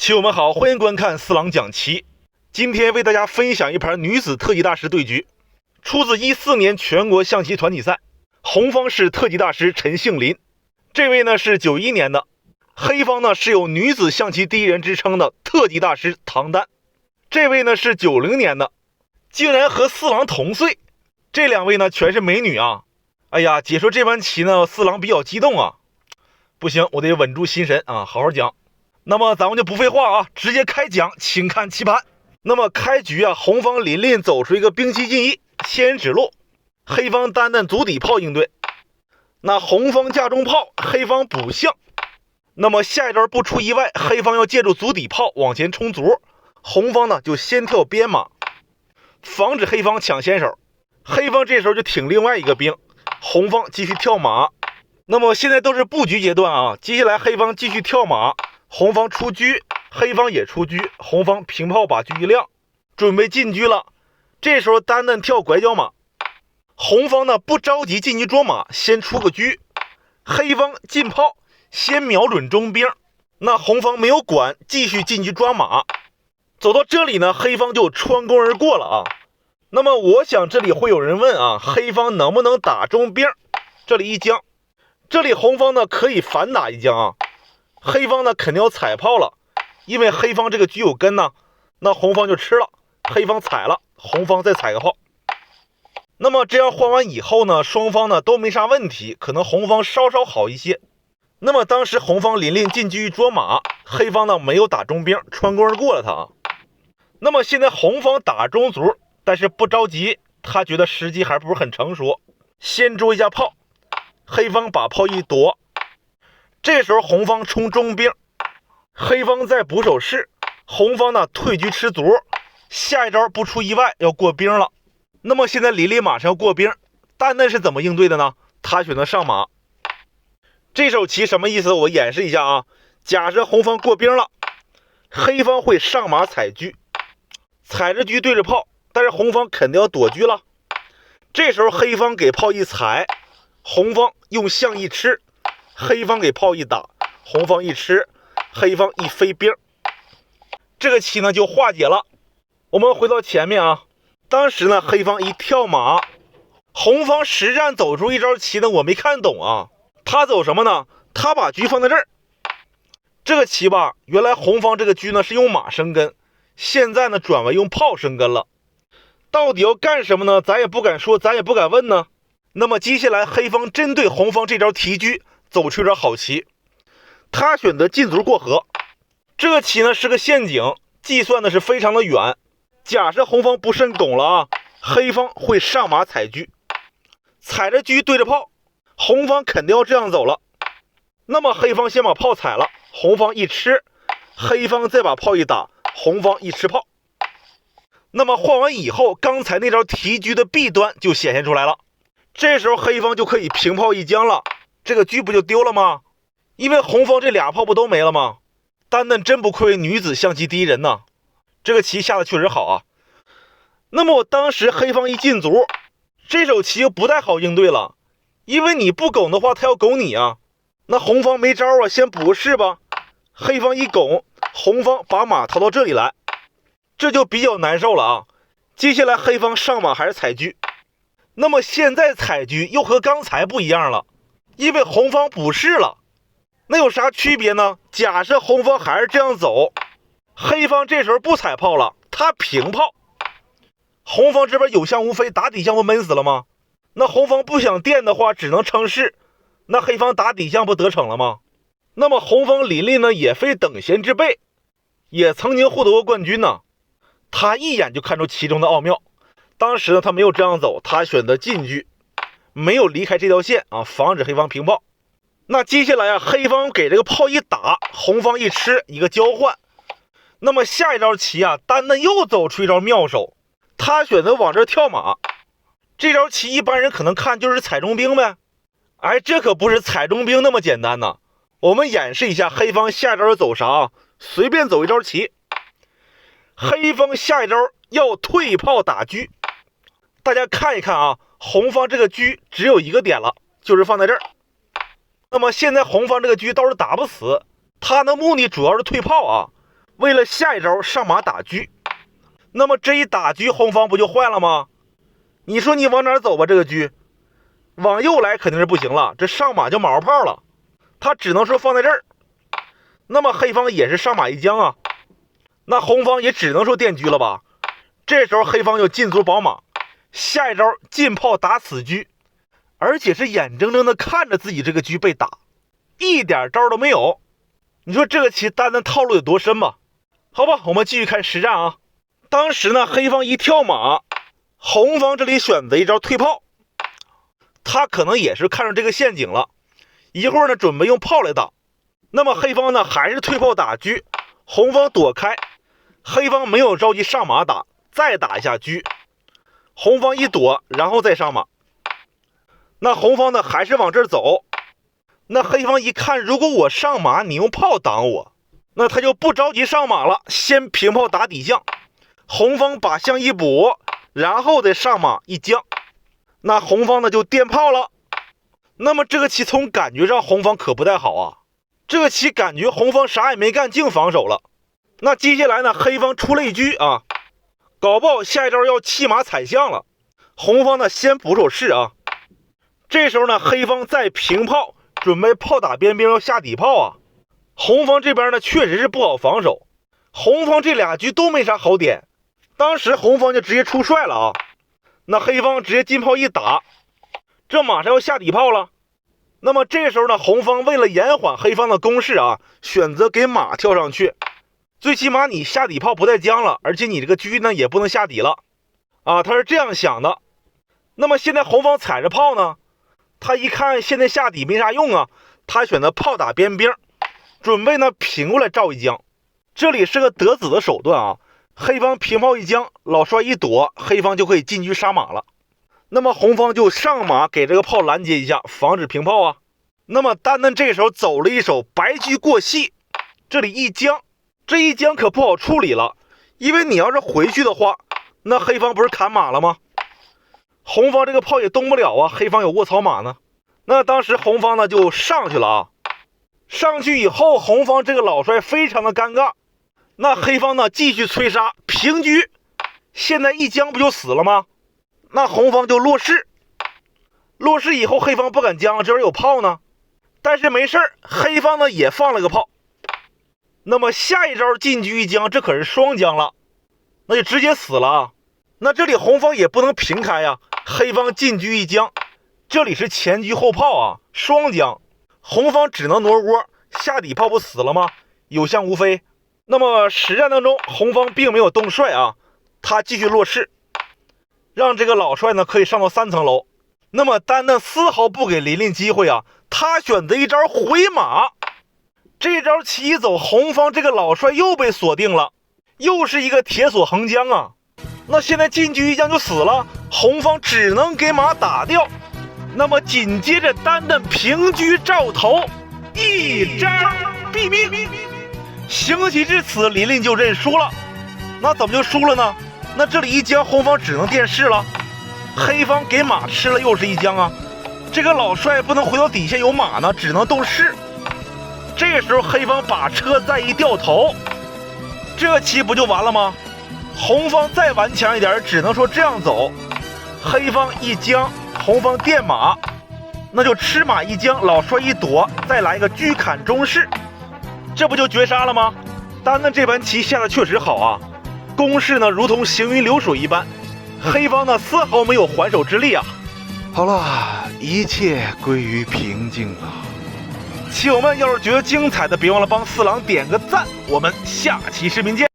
棋友们好，欢迎观看四郎讲棋。今天为大家分享一盘女子特级大师对局，出自14年全国象棋团体赛。红方是特级大师陈杏林，这位呢是91年的；黑方呢是有女子象棋第一人之称的特级大师唐丹，这位呢是90年的，竟然和四郎同岁。这两位呢全是美女啊！哎呀，解说这盘棋呢，四郎比较激动啊，不行，我得稳住心神啊，好好讲。那么咱们就不废话啊，直接开讲，请看棋盘。那么开局啊，红方林林走出一个兵七进一，仙人指路，黑方单单足底炮应对。那红方架中炮，黑方补象。那么下一招不出意外，黑方要借助足底炮往前冲卒，红方呢就先跳边马，防止黑方抢先手。黑方这时候就挺另外一个兵，红方继续跳马。那么现在都是布局阶段啊，接下来黑方继续跳马，红方出车，黑方也出车，红方平炮把车一亮，准备进车了。这时候单单跳拐角马，红方呢不着急进车捉马，先出个车，黑方进炮先瞄准中兵，那红方没有管，继续进车抓马。走到这里呢，黑方就穿宫而过了啊。那么我想这里会有人问啊，黑方能不能打中兵？这里一将，这里红方呢可以反打一将啊，黑方呢肯定要踩炮了，因为黑方这个车有根呢，那红方就吃了，黑方踩了，红方再踩个炮。那么这样换完以后呢，双方呢都没啥问题，可能红方稍稍好一些。那么当时红方林林进车捉马，黑方呢没有打中兵，穿宫而过了他啊。那么现在红方打中卒，但是不着急，他觉得时机还不是很成熟，先捉一下炮，黑方把炮一夺，这时候红方冲中兵，黑方在补手势，红方呢退车吃卒，下一招不出意外要过兵了。那么现在林林马上要过兵，单单是怎么应对的呢？他选择上马。这手棋什么意思？我演示一下啊。假设红方过兵了，黑方会上马踩车，踩着车对着炮，但是红方肯定要躲车了。这时候黑方给炮一踩，红方用象一吃，黑方给炮一打，红方一吃，黑方一飞兵，这个棋呢就化解了。我们回到前面啊，当时呢黑方一跳马，红方实战走出一招棋呢，我没看懂啊。他走什么呢？他把车放在这儿。这个棋吧，原来红方这个车呢是用马生根，现在呢转为用炮生根了。到底要干什么呢？咱也不敢说，咱也不敢问呢。那么接下来黑方针对红方这招提车走出一招好棋，他选择进卒过河。这个棋呢是个陷阱，计算的是非常的远。假设红方不慎拱了啊，黑方会上马踩车，踩着车对着炮，红方肯定要这样走了。那么黑方先把炮踩了，红方一吃，黑方再把炮一打，红方一吃炮。那么换完以后，刚才那招提车的弊端就显现出来了。这时候黑方就可以平炮一将了，这个车不就丢了吗？因为红方这俩炮不都没了吗？单单真不愧为女子象棋第一人呐，这个棋下的确实好啊。那么我当时黑方一进卒，这手棋就不太好应对了，因为你不拱的话他要拱你啊，那红方没招啊，先补个士吧。黑方一拱，红方把马逃到这里来，这就比较难受了啊。接下来黑方上马还是踩车，那么现在踩车又和刚才不一样了，因为红方补士了。那有啥区别呢？假设红方还是这样走，黑方这时候不踩炮了，他平炮，红方这边有象无飞，打底象不闷死了吗？那红方不想垫的话只能称士，那黑方打底象不得逞了吗？那么红方林林呢也非等闲之辈，也曾经获得过冠军呢。他一眼就看出其中的奥妙，当时呢他没有这样走，他选择进车，没有离开这条线啊，防止黑方平炮。那接下来啊，黑方给这个炮一打，红方一吃，一个交换。那么下一招棋啊，单单又走出一招妙手，他选择往这跳马。这招棋一般人可能看就是踩中兵呗，哎，这可不是踩中兵那么简单呢。我们演示一下黑方下一招走啥啊？随便走一招棋，黑方下一招要退炮打车。大家看一看啊，红方这个车只有一个点了，就是放在这儿。那么现在红方这个车倒是打不死，他的目的主要是退炮啊，为了下一招上马打车。那么这一打车，红方不就坏了吗？你说你往哪走吧？这个车往右来肯定是不行了，这上马就马后炮了，他只能说放在这儿。那么黑方也是上马一将啊，那红方也只能说垫车了吧。这时候黑方就进卒保马，下一招进炮打死车，而且是眼睁睁的看着自己这个车被打，一点招都没有。你说这个棋单单套路有多深吧？好吧，我们继续看实战啊。当时呢，黑方一跳马，红方这里选择一招退炮，他可能也是看上这个陷阱了，一会儿呢准备用炮来打。那么黑方呢还是退炮打车，红方躲开，黑方没有着急上马打，再打一下车，红方一躲，然后再上马。那红方呢还是往这儿走，那黑方一看，如果我上马你用炮挡我，那他就不着急上马了，先平炮打底象，红方把象一补，然后再上马一将，那红方呢就垫炮了。那么这个棋从感觉上红方可不太好啊，这个棋感觉红方啥也没干，净防守了。那接下来呢，黑方出了一车啊，搞不好下一招要弃马踩象了。红方呢先捕手士啊，这时候呢黑方再平炮，准备炮打边边要下底炮啊。红方这边呢确实是不好防守，红方这俩车都没啥好点，当时红方就直接出帅了啊。那黑方直接进炮一打，这马上要下底炮了。那么这时候呢，红方为了延缓黑方的攻势啊，选择给马跳上去，最起码你下底炮不带将了，而且你这个车呢也不能下底了啊，他是这样想的。那么现在红方踩着炮呢，他一看现在下底没啥用啊，他选择炮打边边，准备呢平过来照一将，这里是个得子的手段啊。黑方平炮一将，老帅一躲，黑方就可以进车杀马了。那么红方就上马给这个炮拦截一下，防止平炮啊。那么单单这时候走了一手白车过隙，这里一将，这一将可不好处理了，因为你要是回去的话，那黑方不是砍马了吗？红方这个炮也动不了啊，黑方有卧槽马呢。那当时红方呢就上去了啊，上去以后红方这个老帅非常的尴尬，那黑方呢继续催杀平车，现在一将不就死了吗？那红方就落士，落士以后黑方不敢将，这边有炮呢，但是没事儿，黑方呢也放了个炮。那么下一招进车一将，这可是双将了，那就直接死了啊。那这里红方也不能平开呀，黑方进车一将，这里是前车后炮啊，双将，红方只能挪窝，下底炮不死了吗？有象无非。那么实战当中红方并没有动帅啊，他继续落士，让这个老帅呢可以上到3层楼。那么单单丝毫不给琳琳机会啊，他选择一招回马，这招棋一走，红方这个老帅又被锁定了，又是一个铁锁横将啊。那现在进车一将就死了，红方只能给马打掉。那么紧接着单单平车照头，一招毙命。行棋至此，琳琳就认输了。那怎么就输了呢？那这里一将红方只能垫士了，黑方给马吃了又是一将啊，这个老帅不能回到底线有马呢，只能动士。这时候黑方把车再一掉头，这棋不就完了吗？红方再顽强一点，只能说这样走，黑方一将，红方垫马，那就吃马一将，老帅一躲，再来一个车砍中士，这不就绝杀了吗？单单这盘棋下的确实好啊，攻势呢如同行云流水一般，黑方呢丝毫没有还手之力啊。好了，一切归于平静了。棋友们要是觉得精彩的，别忘了帮四郎点个赞，我们下期视频见。